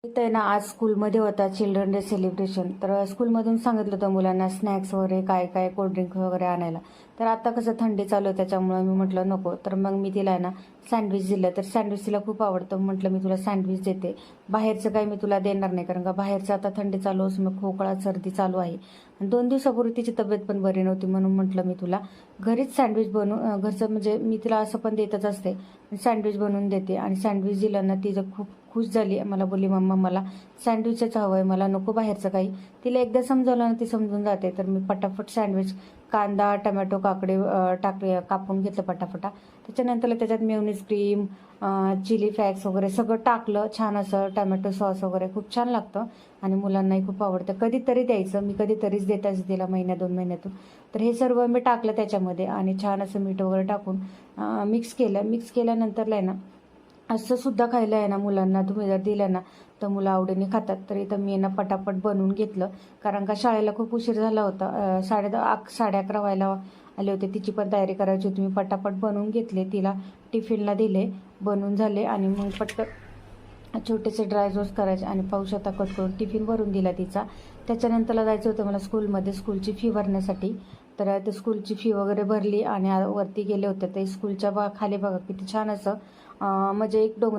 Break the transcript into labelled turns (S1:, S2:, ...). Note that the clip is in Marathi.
S1: इथं आहे ना, आज स्कूलमध्ये होता चिल्ड्रन डे सेलिब्रेशन. तर स्कूलमधून सांगितलं होतं मुलांना स्नॅक्स वगैरे काय काय कोल्ड्रिंक वगैरे आणायला. तर आता कसं थंडी चालू आहे त्याच्यामुळे मी म्हटलं नको. तर मग मी तिला आहे ना सँडविच दिलं. तर सँडविच तिला खूप आवडतं. म्हटलं मी तुला सँडविच देते. बाहेरचं काही मी तुला देणार नाही, कारण का बाहेरचं आता थंडी चालू असून मग खोकळा सर्दी चालू आहे. आणि 2 दिवसापूर्वी तिची तब्येत पण बरी नव्हती, म्हणून म्हटलं मी तुला घरीच सँडविच बनवून घरचं, म्हणजे मी तिला असं पण देतच असते, सँडविच बनवून देते. आणि सँडविच दिलं ना, तिचं खूप खुश झाली. मला बोलली मम्मा मला सँडविचच हवं आहे, मला नको बाहेरचं काही. तिला एकदा समजवलं ना ती समजून जाते. तर मी पटापट सँडविच कांदा टमॅटो काकडे टाकले, कापून घेतलं पटापटा. त्याच्यानंतर त्याच्यात मेयोनीज क्रीम चिली फ्लॅक्स वगैरे सगळं टाकलं. छान असं टमॅटो सॉस वगैरे खूप छान लागतं आणि मुलांनाही खूप आवडतं. कधीतरी द्यायचं, मी कधीतरीच देत असते तिला, 1-2 महिन्यातून. तर हे सर्व मी टाकलं त्याच्यामध्ये आणि छान असं मीठ वगैरे टाकून मिक्स केलं. मिक्स केल्यानंतरला आहे ना, असं सुद्धा खायला आहे ना मुलांना तुम्ही जर दिलं ना तर मुलं आवडीने खातात. तर इथं मी ना पटापट बनवून घेतलं, कारण का शाळेला खूप उशीर झाला होता. 10:30 व्हायला आले होते. तिची पण तयारी करायची होती. मी पटापट बनवून घेतले, तिला टिफिनला दिले, बनवून झाले. आणि मग छोटेसे ड्राय रोस्ट करायचे आणि पाऊस आता कट करून टिफिन भरून दिला तिचा. त्याच्यानंतरला जायचं होतं मला स्कूलमध्ये स्कूलची फी भरण्यासाठी. तर ते स्कूलची फी वगैरे भरली आणि वरती गेले होते. ते स्कूलच्या खाली बघा किती छान असं म्हणजे एक डोंगर